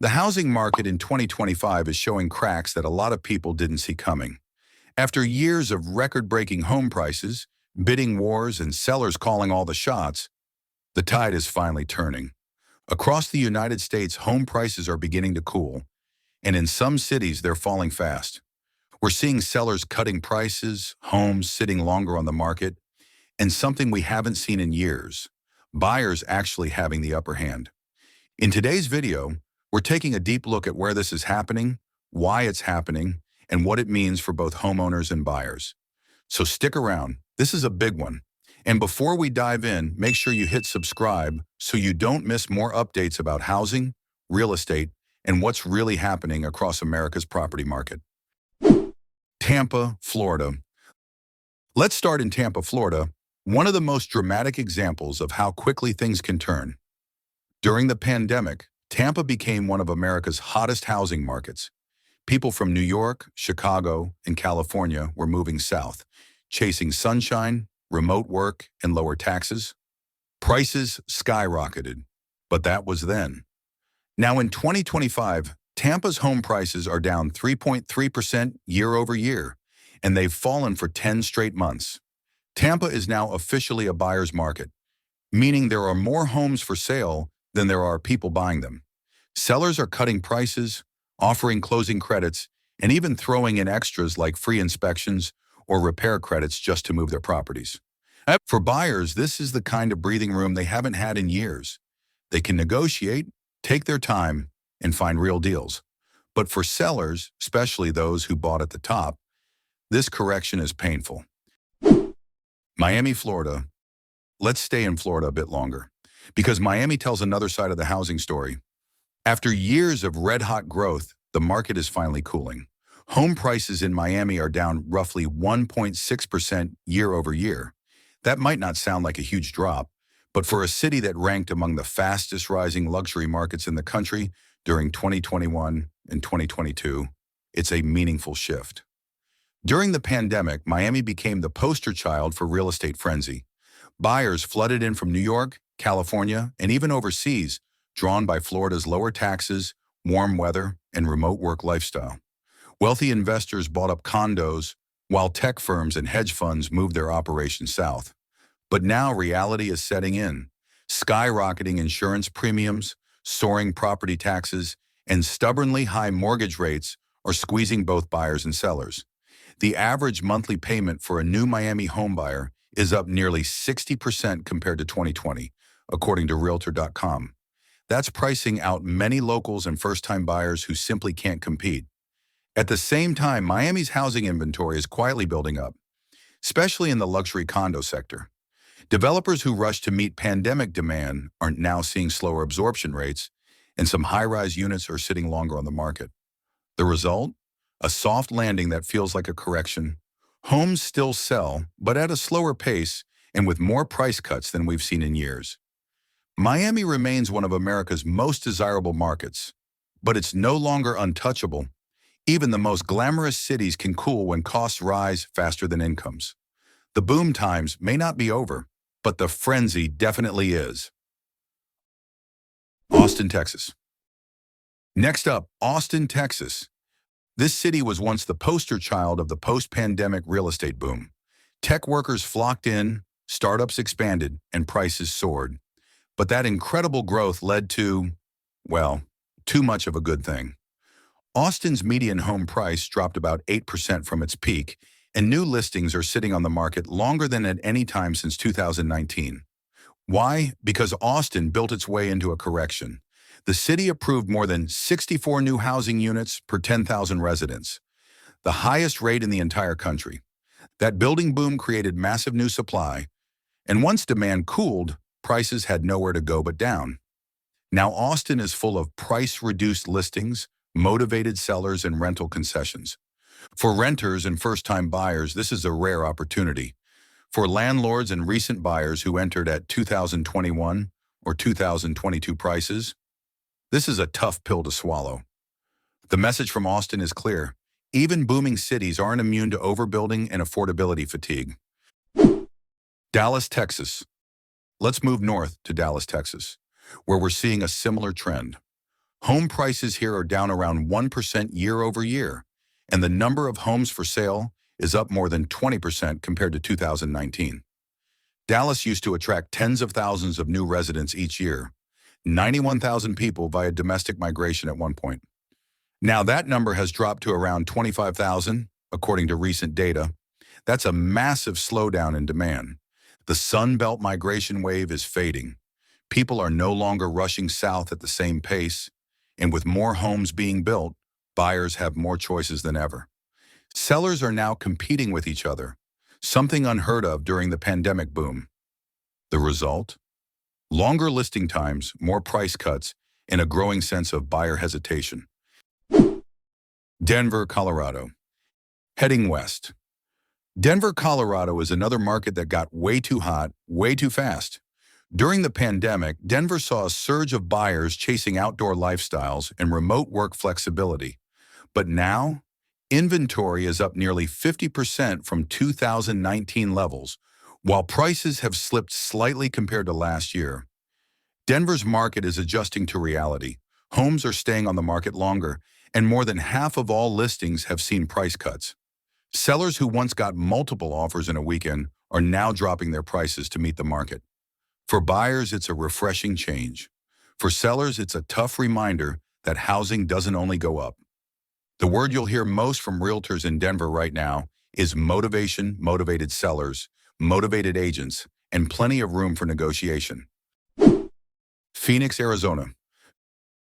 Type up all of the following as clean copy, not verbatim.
The housing market in 2025 is showing cracks that a lot of people didn't see coming. After years of record-breaking home prices, bidding wars, and sellers calling all the shots, the tide is finally turning. Across the United States, home prices are beginning to cool, and in some cities, they're falling fast. We're seeing sellers cutting prices, homes sitting longer on the market, and something we haven't seen in years, buyers actually having the upper hand. In today's video, we're taking a deep look at where this is happening, why it's happening, and what it means for both homeowners and buyers. So stick around, this is a big one. And before we dive in, make sure you hit subscribe so you don't miss more updates about housing, real estate, and what's really happening across America's property market. Tampa, Florida. Let's start in Tampa, Florida, one of the most dramatic examples of how quickly things can turn. During the pandemic, Tampa became one of America's hottest housing markets. People from New York, Chicago, and California were moving south, chasing sunshine, remote work, and lower taxes. Prices skyrocketed, but that was then. Now in 2025, Tampa's home prices are down 3.3% year over year, and they've fallen for 10 straight months. Tampa is now officially a buyer's market, meaning there are more homes for sale than there are people buying them. Sellers are cutting prices, offering closing credits, and even throwing in extras like free inspections or repair credits just to move their properties. For buyers, this is the kind of breathing room they haven't had in years. They can negotiate, take their time, and find real deals. But for sellers, especially those who bought at the top, this correction is painful. Miami, Florida. Let's stay in Florida a bit longer, because Miami tells another side of the housing story. After years of red-hot growth, the market is finally cooling. Home prices in Miami are down roughly 1.6% year over year. That might not sound like a huge drop, but for a city that ranked among the fastest rising luxury markets in the country during 2021 and 2022, it's a meaningful shift. During the pandemic, Miami became the poster child for real estate frenzy. Buyers flooded in from New York, California, and even overseas, drawn by Florida's lower taxes, warm weather, and remote work lifestyle. Wealthy investors bought up condos, while tech firms and hedge funds moved their operations south. But now reality is setting in. Skyrocketing insurance premiums, soaring property taxes, and stubbornly high mortgage rates are squeezing both buyers and sellers. The average monthly payment for a new Miami homebuyer is up nearly 60% compared to 2020, according to Realtor.com. That's pricing out many locals and first-time buyers who simply can't compete. At the same time, Miami's housing inventory is quietly building up, especially in the luxury condo sector. Developers who rushed to meet pandemic demand are now seeing slower absorption rates, and some high-rise units are sitting longer on the market. The result? A soft landing that feels like a correction. Homes still sell, but at a slower pace and with more price cuts than we've seen in years. Miami remains one of America's most desirable markets, but it's no longer untouchable. Even the most glamorous cities can cool when costs rise faster than incomes. The boom times may not be over, but the frenzy definitely is. Austin, Texas. Next up, Austin, Texas. This city was once the poster child of the post-pandemic real estate boom. Tech workers flocked in, startups expanded, and prices soared. But that incredible growth led to, well, too much of a good thing. Austin's median home price dropped about 8% from its peak, and new listings are sitting on the market longer than at any time since 2019. Why? Because Austin built its way into a correction. The city approved more than 64 new housing units per 10,000 residents, the highest rate in the entire country. That building boom created massive new supply, and once demand cooled, prices had nowhere to go but down. Now Austin is full of price-reduced listings, motivated sellers, and rental concessions. For renters and first-time buyers, this is a rare opportunity. For landlords and recent buyers who entered at 2021 or 2022 prices, this is a tough pill to swallow. The message from Austin is clear. Even booming cities aren't immune to overbuilding and affordability fatigue. Dallas, Texas. Let's move north to Dallas, Texas, where we're seeing a similar trend. Home prices here are down around 1% year over year, and the number of homes for sale is up more than 20% compared to 2019. Dallas used to attract tens of thousands of new residents each year, 91,000 people via domestic migration at one point. Now that number has dropped to around 25,000, according to recent data. That's a massive slowdown in demand. The Sun Belt migration wave is fading. People are no longer rushing south at the same pace, and with more homes being built, buyers have more choices than ever. Sellers are now competing with each other, something unheard of during the pandemic boom. The result? Longer listing times, more price cuts, and a growing sense of buyer hesitation. Denver, Colorado. Heading west. Denver, Colorado is another market that got way too hot, way too fast. During the pandemic, Denver saw a surge of buyers chasing outdoor lifestyles and remote work flexibility. But now, inventory is up nearly 50% from 2019 levels, while prices have slipped slightly compared to last year. Denver's market is adjusting to reality. Homes are staying on the market longer, and more than half of all listings have seen price cuts. Sellers who once got multiple offers in a weekend are now dropping their prices to meet the market. For buyers, it's a refreshing change. For sellers, it's a tough reminder that housing doesn't only go up. The word you'll hear most from realtors in Denver right now is motivation, motivated sellers, motivated agents, and plenty of room for negotiation. Phoenix, Arizona.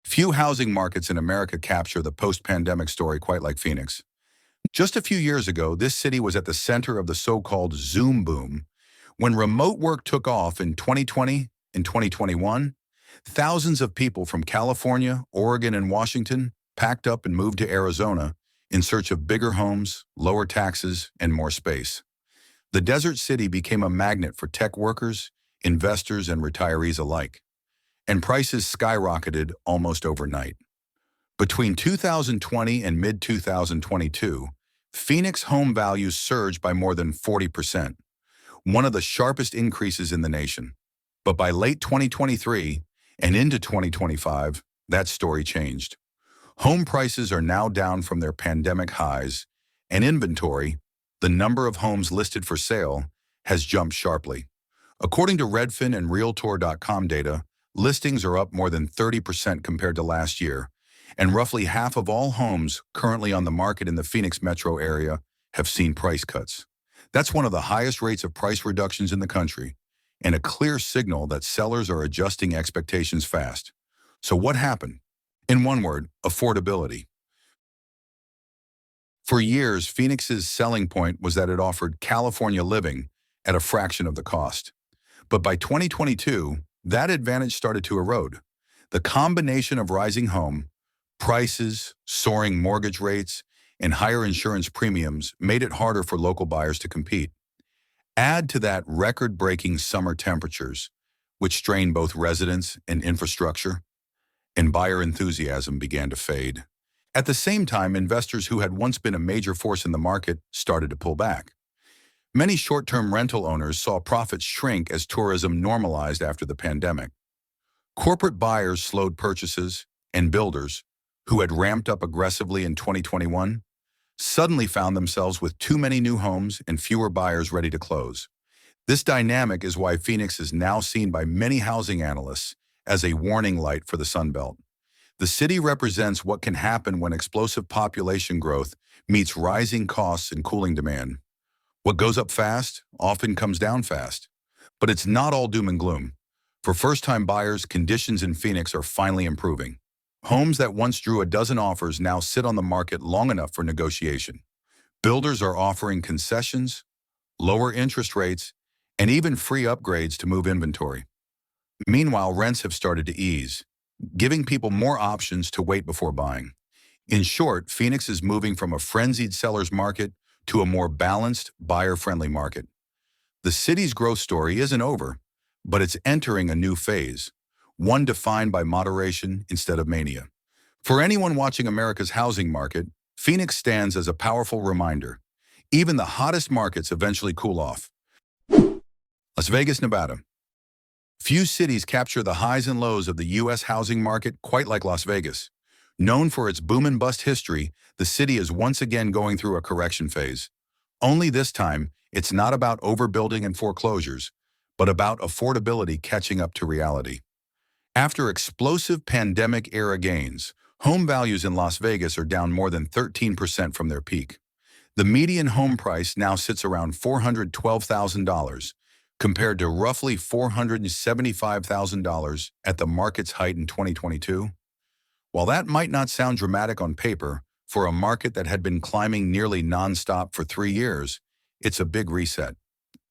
Few housing markets in America capture the post-pandemic story quite like Phoenix. Just a few years ago, this city was at the center of the so-called Zoom boom. When remote work took off in 2020 and 2021, thousands of people from California, Oregon, and Washington packed up and moved to Arizona in search of bigger homes, lower taxes, and more space. The desert city became a magnet for tech workers, investors, and retirees alike, and prices skyrocketed almost overnight. Between 2020 and mid-2022, Phoenix home values surged by more than 40%, one of the sharpest increases in the nation. But by late 2023 and into 2025, that story changed. Home prices are now down from their pandemic highs, and inventory, the number of homes listed for sale, has jumped sharply. According to Redfin and Realtor.com data, listings are up more than 30% compared to last year, and roughly half of all homes currently on the market in the Phoenix metro area have seen price cuts. That's one of the highest rates of price reductions in the country, and a clear signal that sellers are adjusting expectations fast. So what happened? In one word, affordability. For years, Phoenix's selling point was that it offered California living at a fraction of the cost. But by 2022, that advantage started to erode. The combination of rising home prices, soaring mortgage rates, and higher insurance premiums made it harder for local buyers to compete. Add to that record-breaking summer temperatures, which strained both residents and infrastructure, and buyer enthusiasm began to fade. At the same time, investors who had once been a major force in the market started to pull back. Many short-term rental owners saw profits shrink as tourism normalized after the pandemic. Corporate buyers slowed purchases, and builders, who had ramped up aggressively in 2021, suddenly found themselves with too many new homes and fewer buyers ready to close. This dynamic is why Phoenix is now seen by many housing analysts as a warning light for the Sun Belt. The city represents what can happen when explosive population growth meets rising costs and cooling demand. What goes up fast often comes down fast. But it's not all doom and gloom. For first-time buyers, conditions in Phoenix are finally improving. Homes that once drew a dozen offers now sit on the market long enough for negotiation. Builders are offering concessions, lower interest rates, and even free upgrades to move inventory. Meanwhile, rents have started to ease, giving people more options to wait before buying. In short, Phoenix is moving from a frenzied seller's market to a more balanced, buyer-friendly market. The city's growth story isn't over, but it's entering a new phase, one defined by moderation instead of mania. For anyone watching America's housing market, Phoenix stands as a powerful reminder. Even the hottest markets eventually cool off. Las Vegas, Nevada. Few cities capture the highs and lows of the U.S. housing market quite like Las Vegas. Known for its boom and bust history, the city is once again going through a correction phase. Only this time, it's not about overbuilding and foreclosures, but about affordability catching up to reality. After explosive pandemic-era gains, home values in Las Vegas are down more than 13% from their peak. The median home price now sits around $412,000, compared to roughly $475,000 at the market's height in 2022. While that might not sound dramatic on paper, for a market that had been climbing nearly nonstop for 3 years, it's a big reset.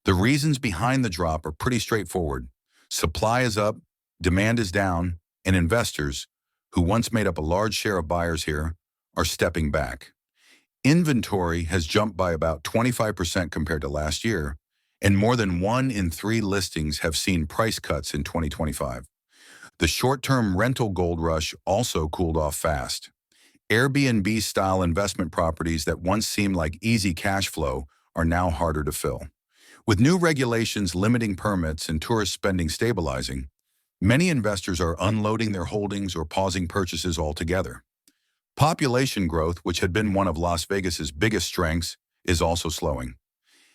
The reasons behind the drop are pretty straightforward. Supply is up, demand is down, and investors, who once made up a large share of buyers here, are stepping back. Inventory has jumped by about 25% compared to last year, and more than 1 in 3 listings have seen price cuts in 2025. The short-term rental gold rush also cooled off fast. Airbnb-style investment properties that once seemed like easy cash flow are now harder to fill. With new regulations limiting permits and tourist spending stabilizing, many investors are unloading their holdings or pausing purchases altogether. Population growth, which had been one of Las Vegas's biggest strengths, is also slowing.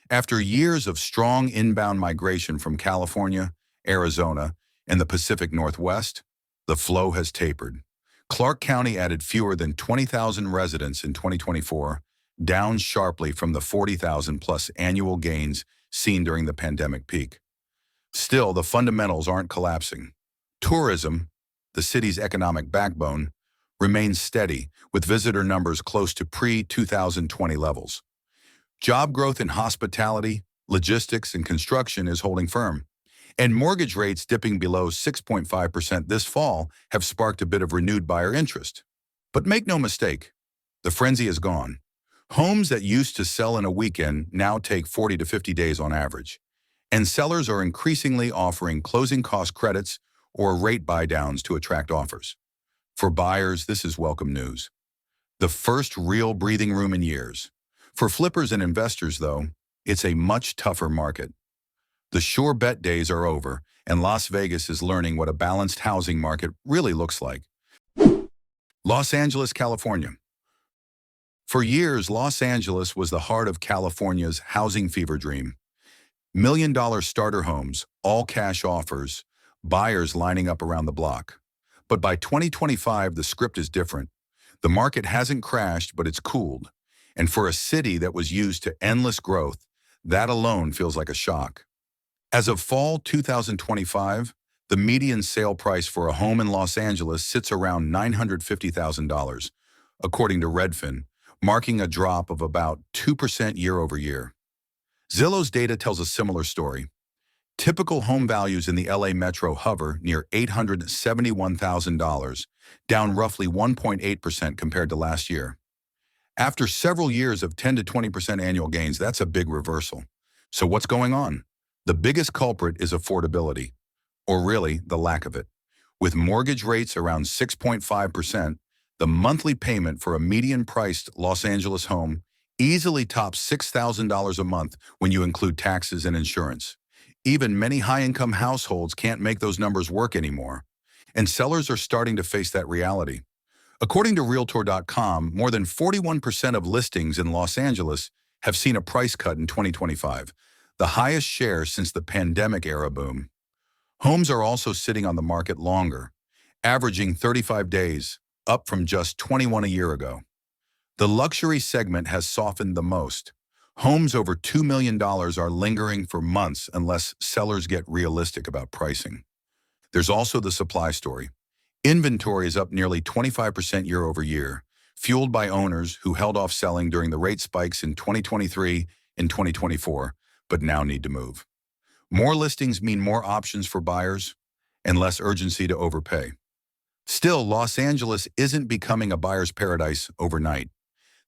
After years of strong inbound migration from California, Arizona, and the Pacific Northwest, the flow has tapered. Clark County added fewer than 20,000 residents in 2024, down sharply from the 40,000-plus annual gains seen during the pandemic peak. Still, the fundamentals aren't collapsing. Tourism, the city's economic backbone, remains steady, with visitor numbers close to pre-2020 levels. Job growth in hospitality, logistics, and construction is holding firm, and mortgage rates dipping below 6.5% this fall have sparked a bit of renewed buyer interest. But make no mistake, the frenzy is gone. Homes that used to sell in a weekend now take 40 to 50 days on average, and sellers are increasingly offering closing cost credits or rate buy-downs to attract offers. For buyers, this is welcome news. The first real breathing room in years. For flippers and investors, though, it's a much tougher market. The sure bet days are over, and Las Vegas is learning what a balanced housing market really looks like. Los Angeles, California. For years, Los Angeles was the heart of California's housing fever dream. Million-dollar starter homes, all-cash offers, buyers lining up around the block. But by 2025, the script is different. The market hasn't crashed, but it's cooled. And for a city that was used to endless growth, that alone feels like a shock. As of fall 2025, the median sale price for a home in Los Angeles sits around $950,000, according to Redfin, marking a drop of about 2% year over year. Zillow's data tells a similar story. Typical home values in the LA metro hover near $871,000, down roughly 1.8% compared to last year. After several years of 10 to 20% annual gains, that's a big reversal. So what's going on? The biggest culprit is affordability, or really the lack of it. With mortgage rates around 6.5%, the monthly payment for a median-priced Los Angeles home easily tops $6,000 a month when you include taxes and insurance. Even many high-income households can't make those numbers work anymore, and sellers are starting to face that reality. According to Realtor.com, more than 41% of listings in Los Angeles have seen a price cut in 2025, the highest share since the pandemic-era boom. Homes are also sitting on the market longer, averaging 35 days, up from just 21 a year ago. The luxury segment has softened the most. Homes over $2 million are lingering for months unless sellers get realistic about pricing. There's also the supply story. Inventory is up nearly 25% year over year, fueled by owners who held off selling during the rate spikes in 2023 and 2024, but now need to move. More listings mean more options for buyers and less urgency to overpay. Still, Los Angeles isn't becoming a buyer's paradise overnight.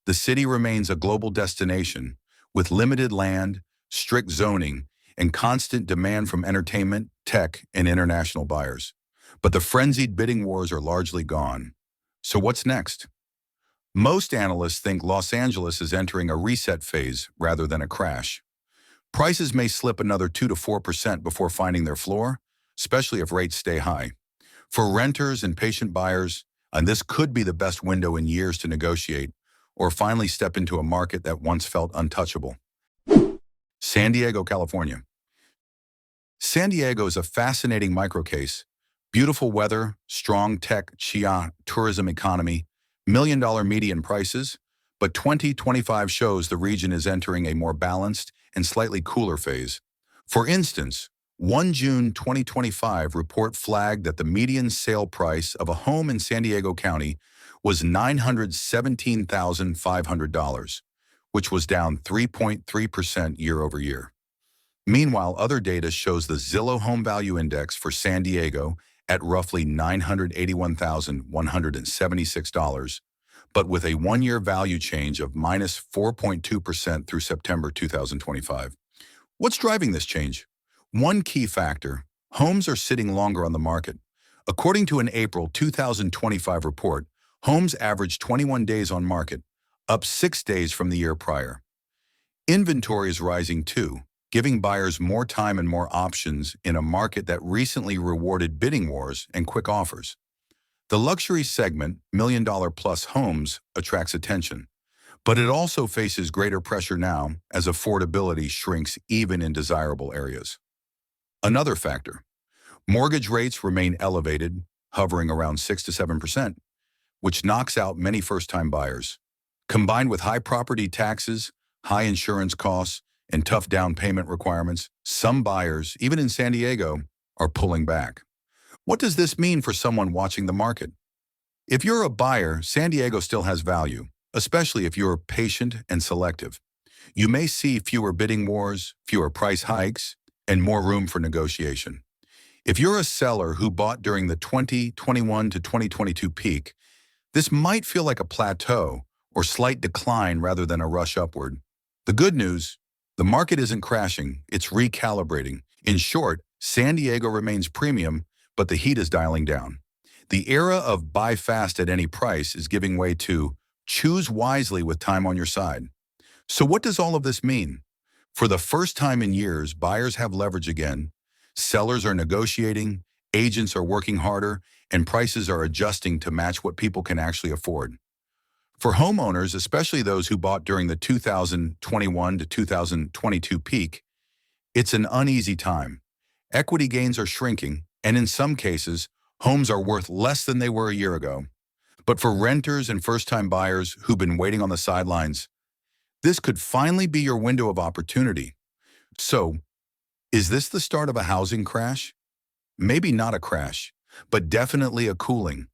The city remains a global destination with limited land, strict zoning, and constant demand from entertainment, tech, and international buyers. But the frenzied bidding wars are largely gone. So what's next? Most analysts think Los Angeles is entering a reset phase rather than a crash. Prices may slip another 2 to 4% before finding their floor, especially if rates stay high. For renters and patient buyers, and this could be the best window in years to negotiate or finally step into a market that once felt untouchable. San Diego, California. San Diego is a fascinating microcase. Beautiful weather, strong tech, tourism economy, million-dollar median prices, but 2025 shows the region is entering a more balanced and slightly cooler phase. For instance, one June 2025 report flagged that the median sale price of a home in San Diego County was $917,500, which was down 3.3% year over year. Meanwhile, other data shows the Zillow Home Value Index for San Diego at roughly $981,176, but with a one-year value change of minus 4.2% through September 2025. What's driving this change? One key factor: homes are sitting longer on the market. According to an April 2025 report, homes averaged 21 days on market, up 6 days from the year prior. Inventory is rising too, giving buyers more time and more options in a market that recently rewarded bidding wars and quick offers. The luxury segment, million-dollar-plus homes, attracts attention, but it also faces greater pressure now as affordability shrinks even in desirable areas. Another factor: mortgage rates remain elevated, hovering around 6 to 7%, which knocks out many first-time buyers. Combined with high property taxes, high insurance costs, and tough down payment requirements, some buyers, even in San Diego, are pulling back. What does this mean for someone watching the market? If you're a buyer, San Diego still has value, especially if you're patient and selective. You may see fewer bidding wars, fewer price hikes, and more room for negotiation. If you're a seller who bought during the 2021 to 2022 peak, this might feel like a plateau or slight decline rather than a rush upward. The good news: the market isn't crashing, it's recalibrating. In short, San Diego remains premium, but the heat is dialing down. The era of buy fast at any price is giving way to choose wisely with time on your side. So what does all of this mean? For the first time in years, buyers have leverage again, sellers are negotiating, agents are working harder, and prices are adjusting to match what people can actually afford. For homeowners, especially those who bought during the 2021 to 2022 peak, it's an uneasy time. Equity gains are shrinking, and in some cases, homes are worth less than they were a year ago. But for renters and first-time buyers who've been waiting on the sidelines, this could finally be your window of opportunity. So, is this the start of a housing crash? Maybe not a crash, but definitely a cooling.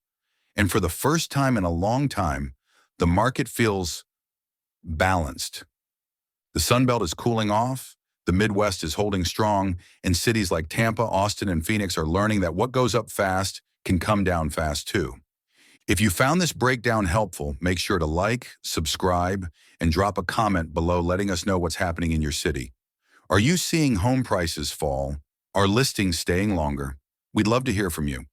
And for the first time in a long time, the market feels balanced. The Sunbelt is cooling off, the Midwest is holding strong, and cities like Tampa, Austin, and Phoenix are learning that what goes up fast can come down fast too. If you found this breakdown helpful, make sure to like, subscribe, and drop a comment below letting us know what's happening in your city. Are you seeing home prices fall? Are listings staying longer? We'd love to hear from you.